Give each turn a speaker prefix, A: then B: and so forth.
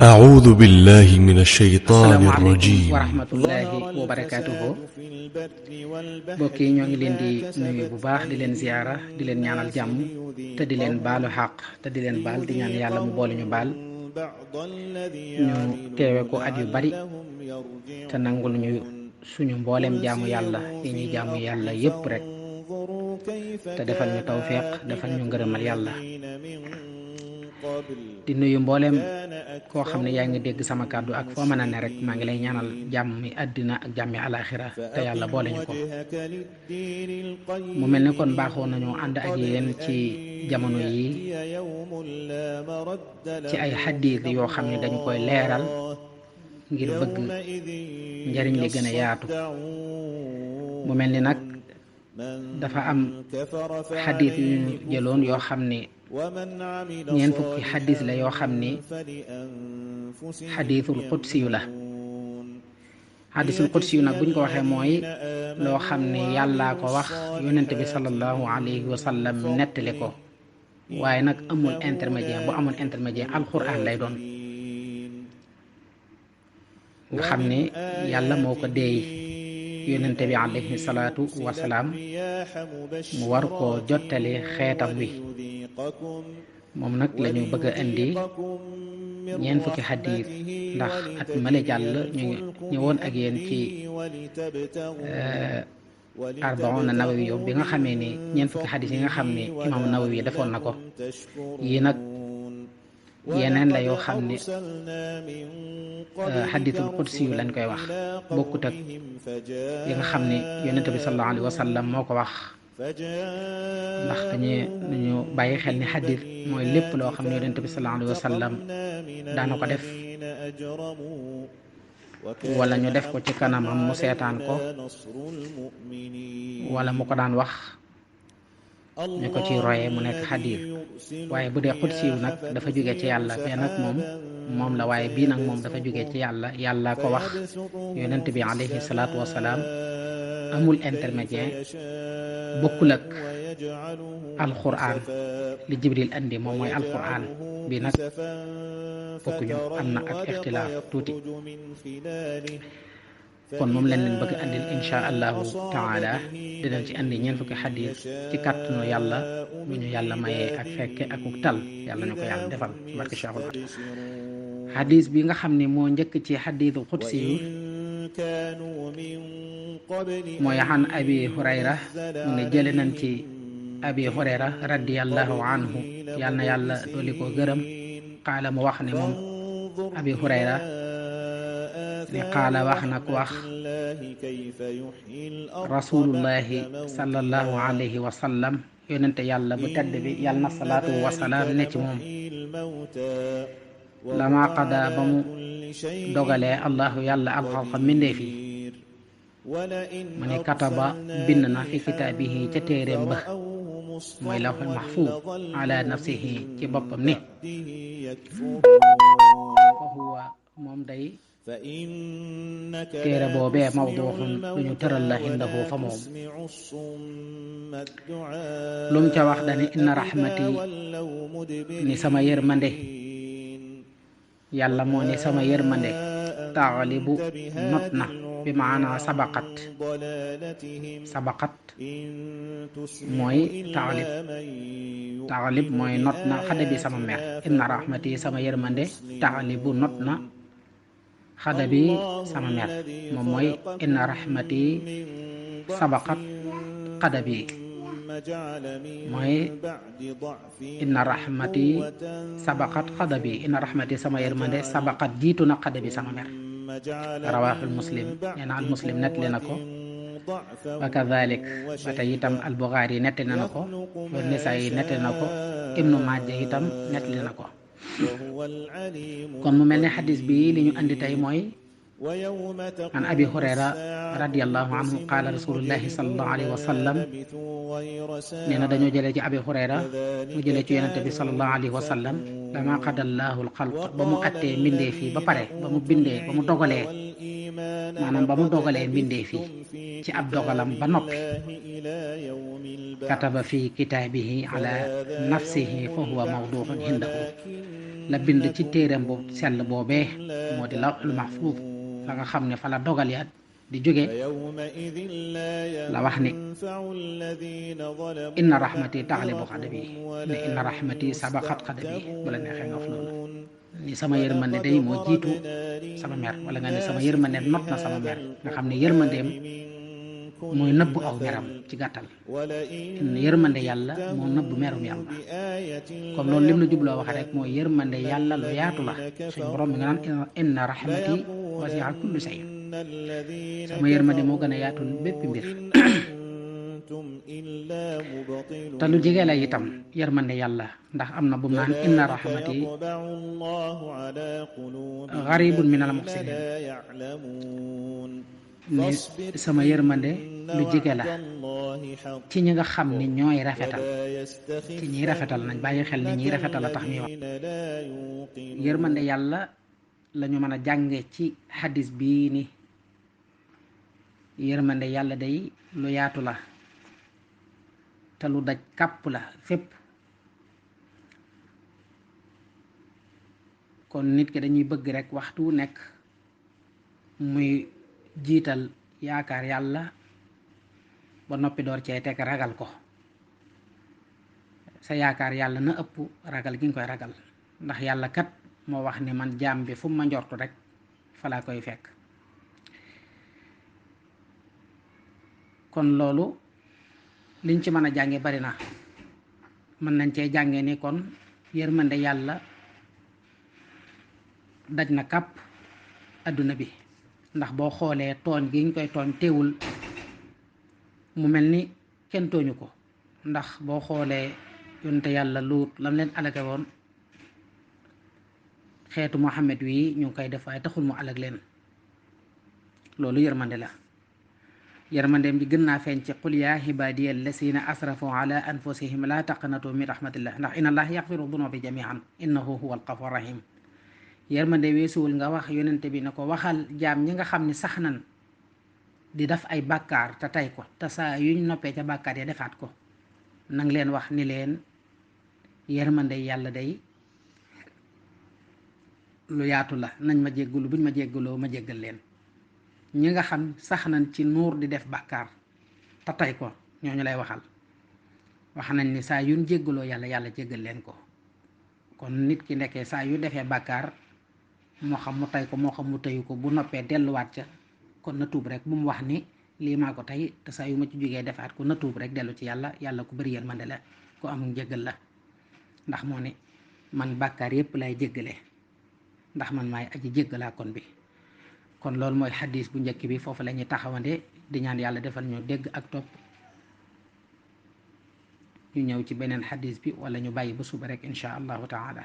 A: أعوذ بالله من الشيطان
B: asalaamaaleykum wa
A: الرجيم
B: rahmatullahi wa barakaatuhu mbokk yi ñoo ngi leen di nuyu bu baax di leen ziyaara di leen ñaanal jàmm te di leen baalu xaq te di leen baal di ñaan yàlla mu boole ñu baal ñu teewe ko at yu bari te nangul ñu suñu mbooleem jaamu yàlla yi ñuy jaamu yàlla yépp rek te defal ñu tawféex defal ñu ngërëmal yàlla di nuyu mbooleem koo xam ne yaa ngi dégg sama kàddu ak foo mën a ne rek maa ngi lay ñaanal jàmmi àddina ak jàmmi alaxira te yàlla boole ñu ko mu mel ni kon baaxoo nañu ànd ak yéen ci jamono yi ci ay xaddiis yoo xam ne dañu koy leeral ngir bëgg njariñ li gën a yaatu mu mel ni nag dafa am xaddiis yu ñu jëloon yoo xam ni ñeent fukki xadis la yoo xam ni xadisul qudsi yu la xadisul qudsi yu nag buñ ko waxee mooy loo xam ni yàllaa ko wax yonent bi sallallahu alayhi wa sallam nettali ko waaye nag amul intermédiaire bu amul intermédiaire alquran lay doon nga xam ni yàlla moo ko deey yonent bi alayhi salaatu wasalaam mu war koo jottali xeetam wi moom nag la ñu bëgg a indi ñeent fukki xaddiis ndax at male jàll ñu ñëwoon ak yéen ci arbauna nawawi yow bi nga xamee ni ñeent fukki xaddiis yi nga xam ni imam nawawi defoon na ko yii nag yeneen la yoo xam ni xaddiisul qudsi yu lañ koy wax bokkut ak yi nga xam ni yonent bi sallallahu alayhi wa sallam moo ko wax ndax dañu bàyyi xel ni xaddiis mooy lépp loo xam ne yonent bi sallallahu alayhi wa sallam daana ko def wala ñu def ko ci kanamam mu seetaan ko wala mu ko daan wax ñu ko ci royee mu nekk xaddiis waaye bu dee qudsi yu nag dafa jóge ci yàlla te nag moom la waaye bii nag moom dafa jóge ci yàlla ko wax yonent bi alayhi salaatu wasalaam amul intermédiaire bokkul ak alquran li jibril andi moom mooy alquran bi nag bokkuñu am na ak ixtilaaf tuuti kon moom lañ leen bëgg andil insha allahu taala dinañ ci andi ñeent fukki xadis ci kàttanu yàlla bu ñu yàlla mayee ak fekke ak uk tal yàlla ñu ko yàlla defal barke cheikhul xadis bi nga xam ne moo njëkk ci xadisu qudsi yu mooy xan abi hurayra mu ne jële nañ ci abi hurayra radiallahu anhu yàlla na yàlla dolli ko gërëm qaala mu wax ne moom abi hurayra ne qaala wax na ku wax rasulullahi sallallahu alayhi wa sallam yonente yàlla bu tedd bi yàlla na salaatu wasalaam ne ci moom lama qada ba mu dogalee allahu yàlla alxalqa mbindeef yi mu ne kataba bind na fi kitaabihi ca téeréem ba mooy lawxul mahfuuz ala nafsihi ci boppam ni fa huwa moom day téere boobee mawduuxun lu ñu tëral la indahu fa moom lu mu ca wax dane inna rahmati ni sama yërmande yàlla moo ni sama yërmande taxalibu not na bi maana sabaqat mooy taxalib mooy not na xada bi sama mer inna rahmati sama yërmande taxalibu not na xada bi sama mer moom mooy inna rahmati sabaqat xada bi mooy inna rahmati sabaqat xada bi inna rahmati sama yërmande sabaqat jiitu na xada bi sama mer rawaaxul muslim nee na al muslim nettali na ko wa kadalik ba tey itam al buxaari nettali na ko wa nisaayi nettali na ko ibnu maaja itam nettali na ko kon mu mel ne xadis bi li ñu andi tey mooy an abi hurayra radiallahu anhu qaala rasulullahi salallahu alayhi wa sallam nee na dañoo jëlee ci abi hurayra mu jëlee ci yonente bi salallahu alayhi wa sallam lama qadallahu alxalq ba mu attee mbindee fii ba pare ba mu bindee ba mu dogalee maanaam ba mu dogalee mbindee fii ci ab dogalam ba noppi kataba fi kitaabihi ala nafsihi fa huwa mawduun indahu la bind ci téereem bu sell boobee moo di lawhul mahfuuz fa nga xam ne fa la dogal ya di jóge la wax ni inna rahmati taxlibu xadabi ne inna rahmati sabaqat xadabi bu la neexee nga wax loolu ni sama yërmande day moo jiitu sama mer wala nga ne sama yërmande not na sama mer nga xam ne yërmandeem mooy nëbb aw meram ci gàttal yërmande yàlla moo nëbb merum yàlla comme loolu lim la jubloo wax rek mooy yërmande yàlla lu yaatu la suñ borom mi nga naan inna rahmati wasi'a kulli shay sama yërmande moo gën a yaatu bépp mbir te lu jege la itam yërmande yàlla ndax am na bu mu naan inna rahmati garibun min al muhsinin ni sama yërmande lu jege la ci ñi nga xam ni ñooy rafetal ci ñiy rafetal nañ bàyyi xel ni ñiy rafetal la tax ñuy wax yërmande yàlla lañu mën a jànge ci xadis bii ni yërmande yàlla day lu yaatu la te lu daj kàpp la fépp kon nit ki dañuy bëgg rek waxtu nekk muy jiital yaakaar yàlla ba noppi door cee teg ragal ko sa yaakaar yàlla na ëpp ragal gi nga koy ragal ndax yàlla kat moo wax ni man jaam bi fu mu ma njortu rek fa laa koy fekk kon loolu liñ ci mën a jànge bari na mën nañ cee jànge ni kon yërmande yàlla daj na kàpp adduna bi ndax boo xoolee tooñ gi ñu koy tooñ teewul mu mel ni kenn tooñu ko ndax boo xoolee yonte yàlla luut lam leen alage woon xeetu Muhammad wi ñu ngi koy def waaye taxul mu alag leen loolu yërmande la yërmandeem ji gën naa feeñ ci qul yaa ibaadiya allazina asrafu ala anfusihim la taqnatu min rahmatillah ndax inna allaha yaxfiru dunuba jamian innahu huwa alghafur rahim yërmande weesuwul nga wax yonente bi ne ko waxal jaam ñi nga xam ne sax nan di def ay bàkkaar te tey ko te saa yuñ noppee ca bàkkaar ya defaat ko nang leen wax ni leen yërmande yàlla day lu yaatu la nañ ma jéggalu buñ ma jéggaloo ma jéggal leen ñi nga xam sax nañ ci nuur di def bàkkaar te tey ko ñooñu lay waxal wax nañ ni saa yuñ jéggaloo yàlla yàlla jéggal leen ko kon nit ki nekkee saa yu defee bàkkaar moo xam mu tey ko moo xam mu teyu ko bu noppee delluwaat ca kon na tuub rek bu mu wax ni lii maa ko tey te saa yu ma ci jógee defaat ko na tuub rek dellu ci yàlla yàlla ku bari yërmande la ku amul jéggal la ndax moo ne man bàkkaar yépp lay jéggale ndax man maay aji jéggalaa kon bi kon loolu mooy xadis bu njëkk bi foofu la ñuy taxawande di ñaan yàlla defal ñu dégg ak topp ñu ñëw ci beneen xadis bi wala ñu bàyyi ba suba rek insha allahu taala